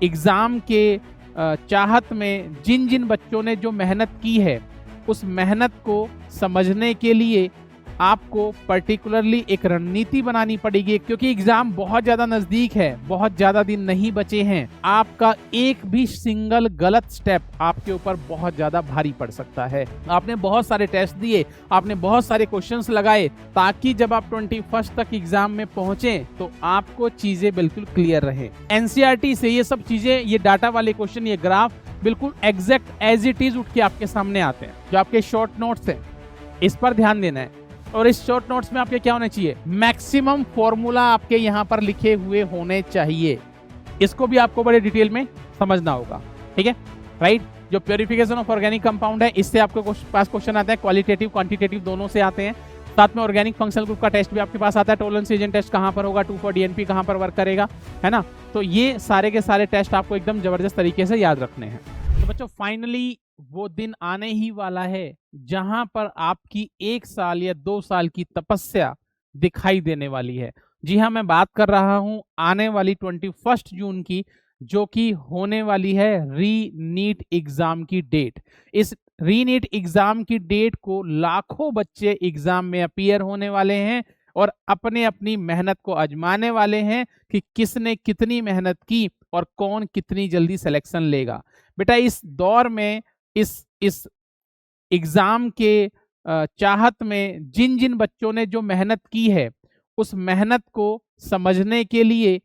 Exam के चाहत में जिन जिन बच्चों ने जो मेहनत की है, उस मेहनत को समझने के लिए आपको पर्टिकुलरली एक रणनीति बनानी पड़ेगी, क्योंकि एग्जाम बहुत ज़्यादा नज़दीक है, बहुत ज़्यादा दिन नहीं बचे हैं। आपका एक भी सिंगल गलत स्टेप आपके ऊपर बहुत ज़्यादा भारी पड़ सकता है। आपने बहुत सारे टेस्ट दिए, आपने बहुत सारे क्वेश्चंस लगाए, ताकि जब आप 21st तक एग्जाम में पहुंचे तो आपको चीज़ें बिल्कुल क्लियर रहे। एनसीईआरटी से ये सब चीज़ें, ये डाटा वाले क्वेश्चन, ये ग्राफ बिल्कुल एग्जैक्ट एज इट इज उठ के आपके सामने आते हैं। जो आपके शॉर्ट नोट्स हैं, इस पर ध्यान देना है। और इस शॉर्ट नोट्स में आपके क्या होने चाहिए, मैक्सिमम फॉर्मूला आपके यहाँ पर लिखे हुए होने चाहिए। इसको भी आपको बड़े डिटेल में समझना होगा, ठीक है, राइट। जो प्योरिफिकेशन ऑफ ऑर्गेनिक कंपाउंड है, इससे आपके पास क्वेश्चन आता है, क्वालिटेटिव क्वांटिटेटिव दोनों से आते हैं। साथ में ऑर्गेनिक फंक्शनल ग्रुप का टेस्ट भी आपके पास आता है। टॉलरेंस रीजन टेस्ट कहाँ पर होगा, 2,4-DNP कहाँ पर वर्क करेगा, है ना। तो ये सारे के सारे टेस्ट आपको एकदम जबरदस्त तरीके से याद रखने हैं। तो बच्चों, फाइनली वो दिन आने ही वाला है जहां पर आपकी 1 साल या 2 साल की तपस्या दिखाई देने वाली है। जी हाँ, मैं बात कर रहा हूं आने वाली 21 जून की, जो कि होने वाली है री नीट एग्जाम की डेट। इस री नीट एग्जाम की डेट को लाखों बच्चे एग्जाम में अपीयर होने वाले हैं और अपने अपनी मेहनत को आजमाने वाले हैं कि किसने कितनी मेहनत की और कौन कितनी जल्दी सिलेक्शन लेगा। बेटा, इस दौर में, इस एग्जाम के चाहत में जिन जिन बच्चों ने जो मेहनत की है, उस मेहनत को समझने के लिए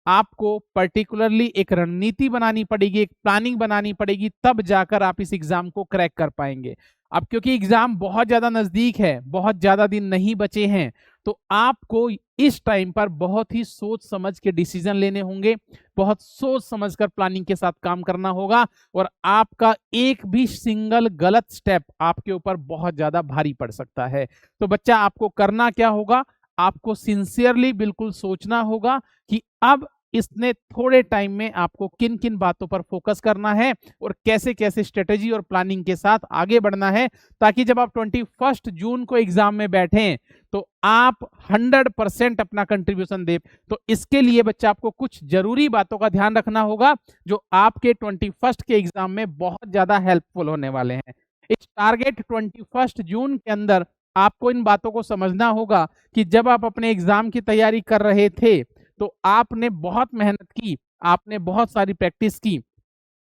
आपको पर्टिकुलरली एक रणनीति बनानी पड़ेगी, एक प्लानिंग बनानी पड़ेगी, तब जाकर आप इस एग्जाम को क्रैक कर पाएंगे। अब क्योंकि एग्जाम बहुत ज्यादा नजदीक है, बहुत ज्यादा दिन नहीं बचे हैं, तो आपको इस टाइम पर बहुत ही सोच समझ के डिसीजन लेने होंगे, बहुत सोच समझकर प्लानिंग के साथ काम करना होगा, और आपका एक भी सिंगल गलत स्टेप आपके ऊपर बहुत ज्यादा भारी पड़ सकता है। तो बच्चा, आपको करना क्या होगा, आपको सिंसियरली बिल्कुल सोचना होगा कि अब इसने थोड़े टाइम में आपको किन किन बातों पर फोकस करना है और कैसे कैसे स्ट्रेटेजी और प्लानिंग के साथ आगे बढ़ना है, ताकि जब आप 21 जून को एग्जाम में बैठें तो आप 100% अपना कंट्रीब्यूशन दे। तो इसके लिए बच्चा, आपको कुछ जरूरी बातों का ध्यान रखना होगा जो आपके 21 के एग्जाम में बहुत ज्यादा हेल्पफुल होने वाले हैं। इस टारगेट 21 जून के अंदर आपको इन बातों को समझना होगा कि जब आप अपने एग्जाम की तैयारी कर रहे थे तो आपने बहुत मेहनत की, आपने बहुत सारी प्रैक्टिस की,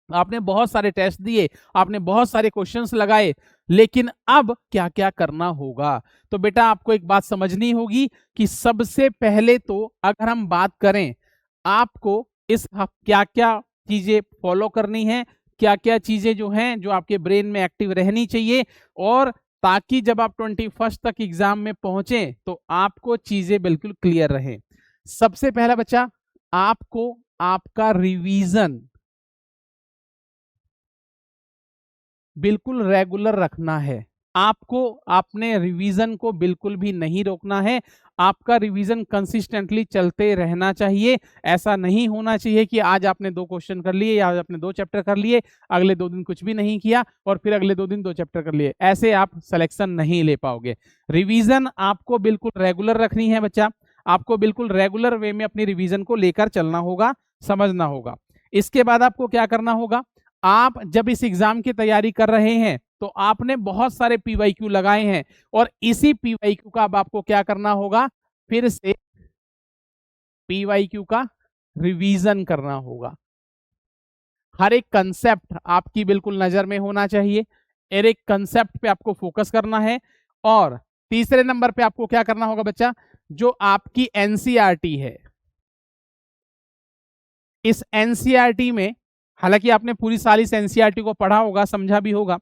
आपने बहुत सारे टेस्ट दिए, आपने बहुत सारे क्वेश्चंस लगाए, लेकिन अब क्या क्या करना होगा। तो बेटा, आपको एक बात समझनी होगी कि सबसे पहले तो अगर हम बात करें, आपको इस क्या क्या चीजें फॉलो करनी है, क्या क्या चीजें जो हैं जो आपके ब्रेन में एक्टिव रहनी चाहिए, और ताकि जब आप 21 तक एग्जाम में पहुंचे तो आपको चीजें बिल्कुल क्लियर रहें। सबसे पहला बच्चा, आपको आपका रिवीजन बिल्कुल रेगुलर रखना है। आपको अपने रिवीजन को बिल्कुल भी नहीं रोकना है। आपका रिवीजन कंसिस्टेंटली चलते रहना चाहिए। ऐसा नहीं होना चाहिए कि आज आपने 2 क्वेश्चन कर लिए या आज आपने 2 चैप्टर कर लिए, अगले 2 दिन कुछ भी नहीं किया और फिर अगले 2 दिन 2 चैप्टर कर लिए। ऐसे आप सिलेक्शन नहीं ले पाओगे। रिवीजन आपको बिल्कुल रेगुलर रखनी है बच्चा। आपको बिल्कुल रेगुलर वे में अपनी रिवीजन को लेकर चलना होगा, समझना होगा। इसके बाद आपको क्या करना होगा, आप जब इस एग्जाम की तैयारी कर रहे हैं तो आपने बहुत सारे पीवाईक्यू लगाए हैं, और इसी पीवाईक्यू का अब आपको क्या करना होगा, फिर से पीवाईक्यू का रिवीजन करना होगा। हर एक कंसेप्ट आपकी बिल्कुल नजर में होना चाहिए, हर एक कंसेप्ट पे आपको फोकस करना है। और तीसरे नंबर पे आपको क्या करना होगा बच्चा, जो आपकी एनसीईआरटी है, इस एनसीईआरटी में, हालांकि आपने पूरी साल इस एनसीईआरटी को पढ़ा होगा, समझा भी होगा,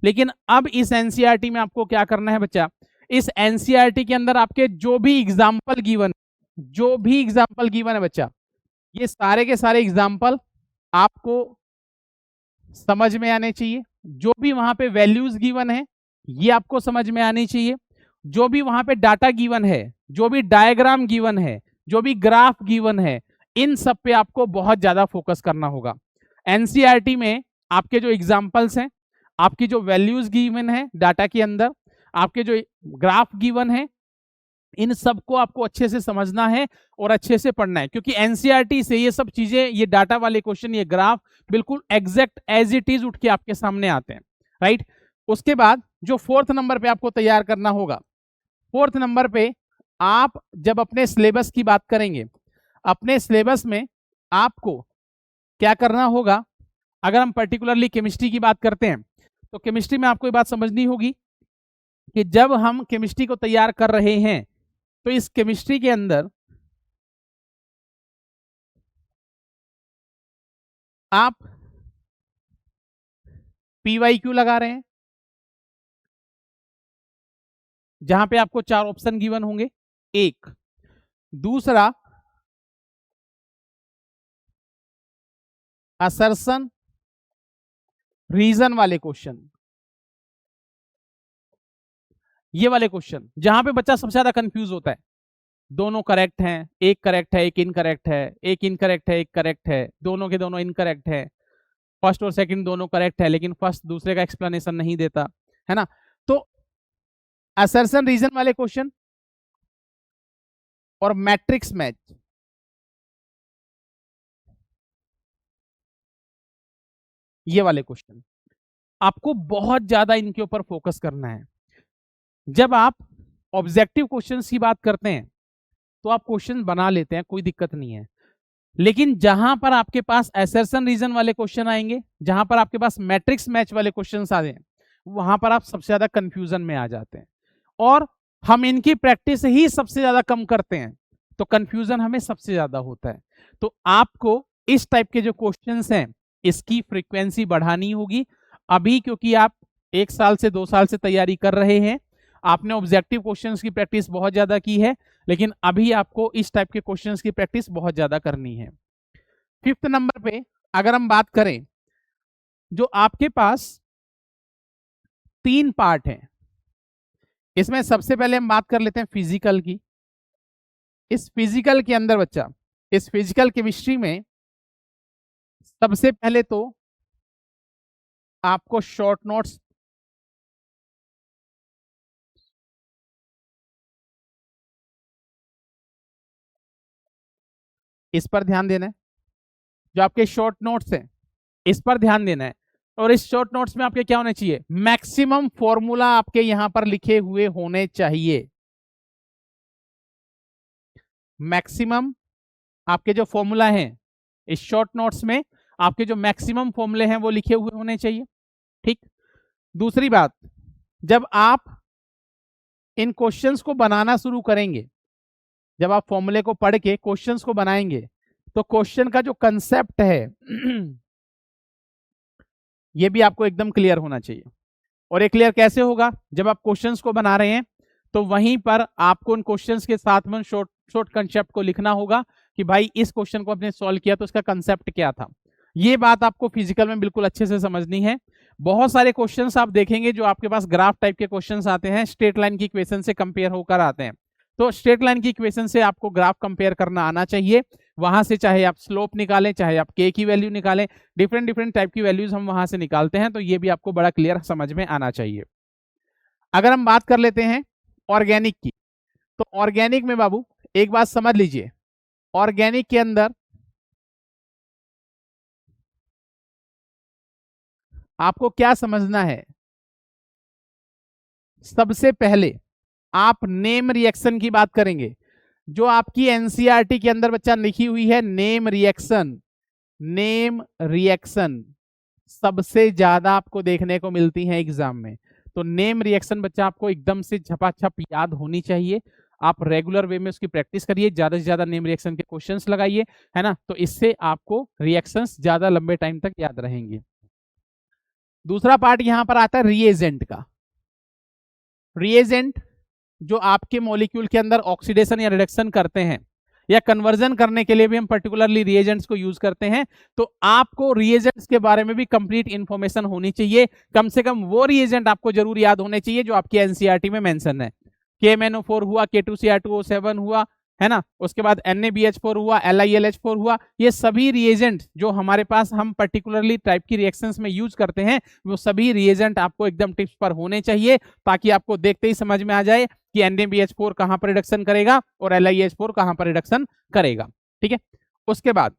लेकिन अब इस एनसीईआरटी में आपको क्या करना है बच्चा, इस एनसीईआरटी के अंदर आपके जो भी एग्जाम्पल गिवन है बच्चा, ये सारे के सारे एग्जाम्पल आपको समझ में आने चाहिए। जो भी वहां पे वैल्यूज गिवन है ये आपको समझ में आनी चाहिए। जो भी वहां पे डाटा गिवन है, जो भी डायग्राम गिवन है, जो भी ग्राफ गिवन है, इन सब पे आपको बहुत ज्यादा फोकस करना होगा। एनसीईआरटी में आपके जो एग्जाम्पल्स हैं, आपकी जो वैल्यूज गिवन है डाटा के अंदर, आपके जो ग्राफ गिवन है, इन सबको आपको अच्छे से समझना है और अच्छे से पढ़ना है, क्योंकि एनसीईआरटी से ये सब चीजें, ये डाटा वाले क्वेश्चन, ये ग्राफ बिल्कुल एग्जैक्ट एज इट इज उठ के आपके सामने आते हैं, राइट। उसके बाद जो 4th नंबर पे आपको तैयार करना होगा, 4th नंबर पे आप जब अपने सिलेबस की बात करेंगे, अपने सिलेबस में आपको क्या करना होगा, अगर हम पर्टिकुलरली केमिस्ट्री की बात करते हैं तो केमिस्ट्री में आपको ये बात समझनी होगी कि जब हम केमिस्ट्री को तैयार कर रहे हैं तो इस केमिस्ट्री के अंदर आप PYQ लगा रहे हैं, जहां पे आपको 4 ऑप्शन गिवन होंगे, एक। दूसरा असर्शन रीजन वाले क्वेश्चन, ये वाले क्वेश्चन जहां पे बच्चा सबसे ज्यादा कंफ्यूज होता है, दोनों करेक्ट हैं, एक करेक्ट है, एक इनकरेक्ट है, एक इनकरेक्ट है, एक करेक्ट है, दोनों के दोनों इनकरेक्ट है, फर्स्ट और सेकंड दोनों करेक्ट है, लेकिन फर्स्ट दूसरे का एक्सप्लेनेशन नहीं देता है ना। तो असर्शन रीजन वाले क्वेश्चन और मैट्रिक्स मैच, ये वाले क्वेश्चन आपको बहुत ज्यादा इनके ऊपर फोकस करना है। जब आप ऑब्जेक्टिव क्वेश्चंस की बात करते हैं तो आप क्वेश्चन बना लेते हैं, कोई दिक्कत नहीं है, लेकिन जहां पर आपके पास असर्शन रीजन वाले क्वेश्चन आएंगे, जहां पर आपके पास मैट्रिक्स मैच वाले क्वेश्चन आ जाए, वहां पर आप सबसे ज्यादा कंफ्यूजन में आ जाते हैं, और हम इनकी प्रैक्टिस ही सबसे ज्यादा कम करते हैं, तो कंफ्यूजन हमें सबसे ज्यादा होता है। तो आपको इस टाइप के जो क्वेश्चंस हैं इसकी फ्रीक्वेंसी बढ़ानी होगी अभी, क्योंकि आप 1 साल से 2 साल से तैयारी कर रहे हैं, आपने ऑब्जेक्टिव क्वेश्चंस की प्रैक्टिस बहुत ज्यादा की है, लेकिन अभी आपको इस टाइप के क्वेश्चंस की प्रैक्टिस बहुत ज्यादा करनी है। 5th नंबर पे अगर हम बात करें, जो आपके पास 3 पार्ट हैं, इसमें सबसे पहले हम बात कर लेते हैं फिजिकल की। इस फिजिकल के अंदर बच्चा, इस फिजिकल केमिस्ट्री में सबसे पहले तो आपको शॉर्ट नोट्स, इस पर ध्यान देना है, जो आपके शॉर्ट नोट्स हैं इस पर ध्यान देना है, और इस शॉर्ट नोट्स में आपके क्या होने चाहिए, मैक्सिमम फॉर्मूला आपके यहां पर लिखे हुए होने चाहिए। मैक्सिमम आपके जो फॉर्मूला हैं इस शॉर्ट नोट्स में, आपके जो मैक्सिमम फॉर्मूले हैं वो लिखे हुए होने चाहिए, ठीक। दूसरी बात, जब आप इन क्वेश्चंस को बनाना शुरू करेंगे, जब आप फॉर्मूले को पढ़ के क्वेश्चंस को बनाएंगे, तो क्वेश्चन का जो कंसेप्ट है ये भी आपको एकदम क्लियर होना चाहिए। और ये क्लियर कैसे होगा, जब आप क्वेश्चंस को बना रहे हैं तो वहीं पर आपको उन क्वेश्चंस के साथ में शॉर्ट कंसेप्ट को लिखना होगा कि भाई इस क्वेश्चन को आपने सॉल्व किया तो इसका कंसेप्ट क्या था। ये बात आपको फिजिकल में बिल्कुल अच्छे से समझनी है। बहुत सारे क्वेश्चंस आप देखेंगे जो आपके पास ग्राफ टाइप के क्वेश्चंस आते हैं, स्ट्रेट लाइन की इक्वेशन से कंपेयर होकर आते हैं, तो स्ट्रेट लाइन की इक्वेशन से आपको ग्राफ कंपेयर करना आना चाहिए। वहां से चाहे आप स्लोप निकालें, चाहे आप के की वैल्यू निकालें, डिफरेंट डिफरेंट टाइप की वैल्यूज हम वहां से निकालते हैं, तो ये भी आपको बड़ा क्लियर समझ में आना चाहिए। अगर हम बात कर लेते हैं ऑर्गेनिक की, तो ऑर्गेनिक में बाबू एक बात समझ लीजिए, ऑर्गेनिक के अंदर आपको क्या समझना है, सबसे पहले आप नेम रिएक्शन की बात करेंगे, जो आपकी एनसीईआरटी के अंदर बच्चा लिखी हुई है नेम रिएक्शन, नेम रिएक्शन सबसे ज्यादा आपको देखने को मिलती है एग्जाम में। तो नेम रिएक्शन बच्चा आपको एकदम से झपाझप याद होनी चाहिए, आप रेगुलर वे में उसकी प्रैक्टिस करिए, ज्यादा से ज्यादा नेम रिएक्शन के क्वेश्चंस लगाइए, है ना, तो इससे आपको रिएक्शंस ज्यादा लंबे टाइम तक याद रहेंगे। दूसरा पार्ट यहां पर आता है रिएजेंट का। रिएजेंट जो आपके मॉलिक्यूल के अंदर ऑक्सीडेशन या रिडक्शन करते हैं, या कन्वर्जन करने के लिए भी हम पर्टिकुलरली रिएजेंट्स को यूज करते हैं, तो आपको रिएजेंट्स के बारे में भी कंप्लीट इंफॉर्मेशन होनी चाहिए। कम से कम वो रिएजेंट आपको जरूर याद होने चाहिए जो आपकी एनसीईआरटी में मेंशन है। KMnO4 हुआ, K2Cr2O7 हुआ, है ना। उसके बाद NaBH4 हुआ, LiLH4 हुआ। ये सभी रिएजेंट जो हमारे पास हम पर्टिकुलरली टाइप की रिएक्शंस में यूज करते हैं, वो सभी रिएजेंट आपको एकदम टिप्स पर होने चाहिए, ताकि आपको देखते ही समझ में आ जाए कि NaBH4 कहां पर रिडक्शन करेगा और LiH4 कहां पर रिडक्शन करेगा। ठीक है, उसके बाद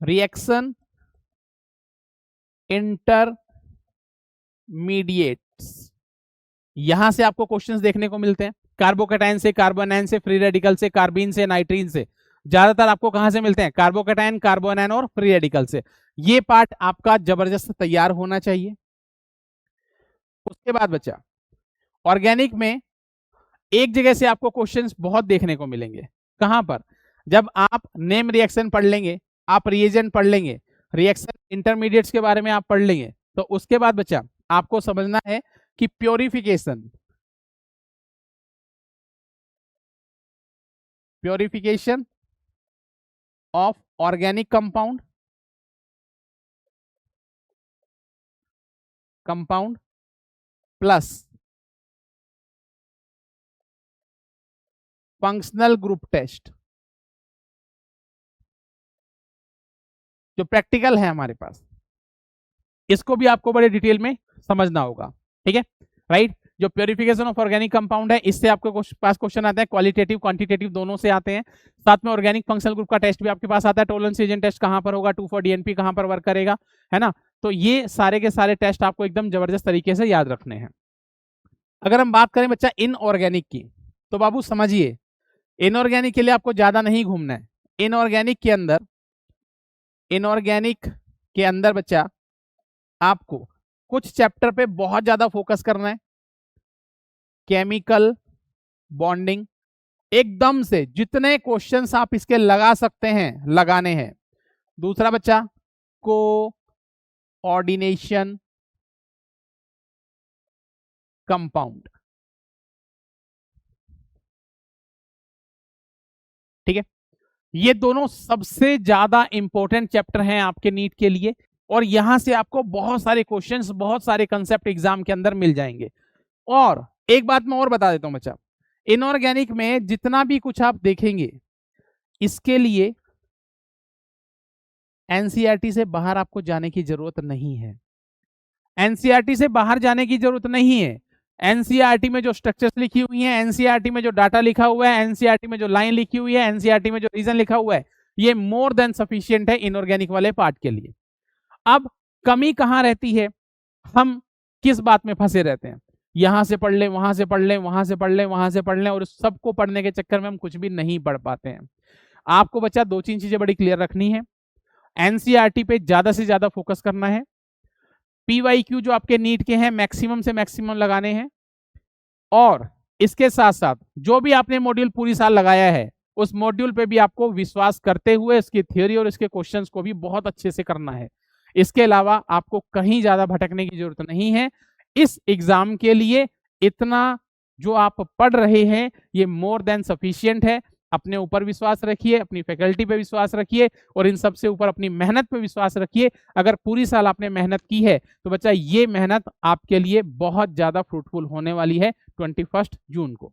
रिएक्शन इंटरमीडिएट्स, यहां से आपको क्वेश्चंस देखने को मिलते हैं। कार्बोकैटायन से, कार्बोनाइन से, फ्री रेडिकल से, कार्बीन से, नाइट्रीन से, ज्यादातर आपको कहां से मिलते हैं? कार्बोकैटायन, कार्बोनाइन और फ्री रेडिकल से। ये पार्ट आपका जबरदस्त तैयार होना चाहिए। उसके बाद बच्चा ऑर्गेनिक में एक जगह से आपको क्वेश्चंस बहुत देखने को मिलेंगे। कहां पर? जब आप नेम रिएक्शन पढ़ लेंगे, आप रिएजेंट पढ़ लेंगे, रिएक्शन इंटरमीडिएट्स के बारे में आप पढ़ लेंगे, तो उसके बाद बच्चा आपको समझना है कि purification of organic compound plus functional group test, जो प्रैक्टिकल है हमारे पास, इसको भी आपको बड़े डिटेल में समझना होगा। ठीक है, राइट। जो प्योरिफिकेशन ऑफ ऑर्गेनिक कंपाउंड है, इससे आपके पास क्वेश्चन आता है, क्वालिटेटिव क्वांटिटेटिव दोनों से आते हैं। साथ में ऑर्गेनिक फंक्शनल ग्रुप का टेस्ट भी आपके पास आता है। टोलेंस रीजन टेस्ट कहां पर होगा, 2,4-DNP कहां पर वर्क करेगा, है ना। तो ये सारे के सारे टेस्ट आपको एकदम जबरदस्त तरीके से याद रखने हैं। अगर हम बात करें बच्चा इनऑर्गेनिक की, तो बाबू समझिए, इनऑर्गेनिक के लिए आपको ज्यादा नहीं घूमना है। इनऑर्गेनिक के अंदर बच्चा आपको कुछ चैप्टर पे बहुत ज्यादा फोकस करना है। केमिकल बॉन्डिंग, एकदम से जितने क्वेश्चंस आप इसके लगा सकते हैं लगाने हैं। दूसरा बच्चा कोऑर्डिनेशन कंपाउंड, ठीक है। ये दोनों सबसे ज्यादा इंपॉर्टेंट चैप्टर हैं आपके नीट के लिए, और यहां से आपको बहुत सारे क्वेश्चंस, बहुत सारे कंसेप्ट एग्जाम के अंदर मिल जाएंगे। और एक बात मैं और बता देता हूं बच्चा, इनऑर्गेनिक में जितना भी कुछ आप देखेंगे, इसके लिए एनसीईआरटी से बाहर आपको जाने की जरूरत नहीं है। एनसीईआरटी से बाहर जाने की जरूरत नहीं है। एनसीईआरटी में जो स्ट्रक्चर्स लिखी हुई हैं, एनसीईआरटी में जो डाटा लिखा हुआ है, एनसीईआरटी में जो लाइन लिखी हुई है, एनसीईआरटी में जो रीजन लिखा हुआ है, ये मोर देन सफिशिएंट है इनऑर्गेनिक वाले पार्ट के लिए। अब कमी कहां रहती है, हम किस बात में फंसे रहते हैं? यहां से पढ़ लें, वहां से पढ़ लें, वहां से पढ़ लें, वहां से पढ़ लें, और सबको पढ़ने के चक्कर में हम कुछ भी नहीं पढ़ पाते हैं। आपको बच्चा 2-3 चीजें बड़ी क्लियर रखनी है। एनसीईआरटी पे ज्यादा से ज्यादा फोकस करना है। पीवाईक्यू जो आपके नीट के हैं मैक्सिमम से मैक्सिमम लगाने हैं, और इसके साथ साथ जो भी आपने मॉड्यूल पूरी साल लगाया है, उस मॉड्यूल पे भी आपको विश्वास करते हुए इसकी थ्योरी और इसके क्वेश्चंस को भी बहुत अच्छे से करना है। इसके अलावा आपको कहीं ज्यादा भटकने की जरूरत नहीं है। इस एग्जाम के लिए इतना जो आप पढ़ रहे हैं ये मोर देन सफिशिएंट है। अपने ऊपर विश्वास रखिए, अपनी फैकल्टी पे विश्वास रखिए, और इन सबसे ऊपर अपनी मेहनत पे विश्वास रखिए। अगर पूरी साल आपने मेहनत की है तो बच्चा ये मेहनत आपके लिए बहुत ज्यादा फ्रूटफुल होने वाली है 21 जून को।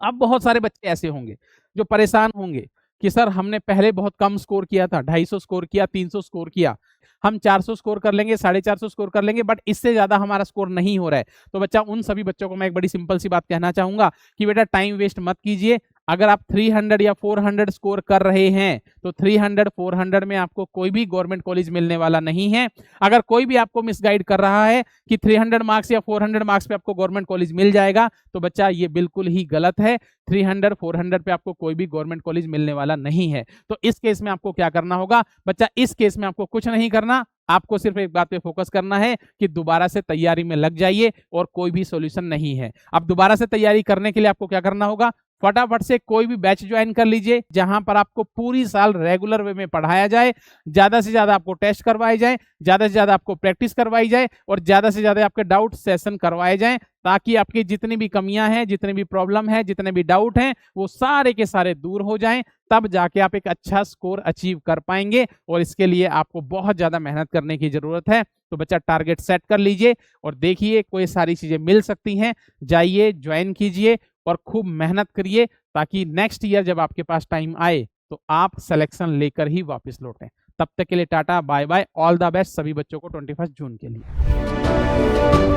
अब बहुत सारे बच्चे ऐसे होंगे जो परेशान होंगे कि सर हमने पहले बहुत कम स्कोर किया था, 250 स्कोर किया, 300 स्कोर किया, हम 400 स्कोर कर लेंगे, 450 स्कोर कर लेंगे, बट इससे ज्यादा हमारा स्कोर नहीं हो रहा है। तो बच्चा उन सभी बच्चों को मैं एक बड़ी सिंपल सी बात कहना चाहूंगा कि बेटा टाइम वेस्ट मत कीजिए। अगर आप 300 या 400 स्कोर कर रहे हैं तो 300-400 में आपको कोई भी गवर्नमेंट कॉलेज मिलने वाला नहीं है। अगर कोई भी आपको मिसगाइड कर रहा है कि 300 मार्क्स या 400 मार्क्स पे आपको गवर्नमेंट कॉलेज मिल जाएगा, तो बच्चा ये बिल्कुल ही गलत है। 300-400 पे आपको कोई भी गवर्नमेंट कॉलेज मिलने वाला नहीं है। तो इस केस में आपको क्या करना होगा बच्चा? इस केस में आपको कुछ नहीं करना, आपको सिर्फ एक बात पे फोकस करना है कि दोबारा से तैयारी में लग जाइए, और कोई भी सॉल्यूशन नहीं है। अब दोबारा से तैयारी करने के लिए आपको क्या करना होगा? फटाफट से कोई भी बैच ज्वाइन कर लीजिए जहां पर आपको पूरी साल रेगुलर वे में पढ़ाया जाए, ज्यादा से ज्यादा आपको टेस्ट करवाए जाए, ज्यादा से ज्यादा आपको प्रैक्टिस करवाई जाए और ज्यादा से ज्यादा आपके डाउट सेशन करवाए जाएं, ताकि आपकी जितनी भी कमियां हैं, जितनी भी प्रॉब्लम है, जितने भी डाउट हैं, वो सारे के सारे दूर हो जाएं। तब जाके आप एक अच्छा स्कोर अचीव कर पाएंगे और इसके लिए आपको बहुत ज्यादा मेहनत करने की जरूरत है। तो बच्चा टारगेट सेट कर लीजिए और देखिए कोई सारी चीजें मिल सकती हैं, जाइए ज्वाइन कीजिए और खूब मेहनत करिए, ताकि नेक्स्ट ईयर जब आपके पास टाइम आए तो आप सिलेक्शन लेकर ही वापस लौटें। तब तक के लिए टाटा bye bye, all the best सभी बच्चों को 21 जून के लिए।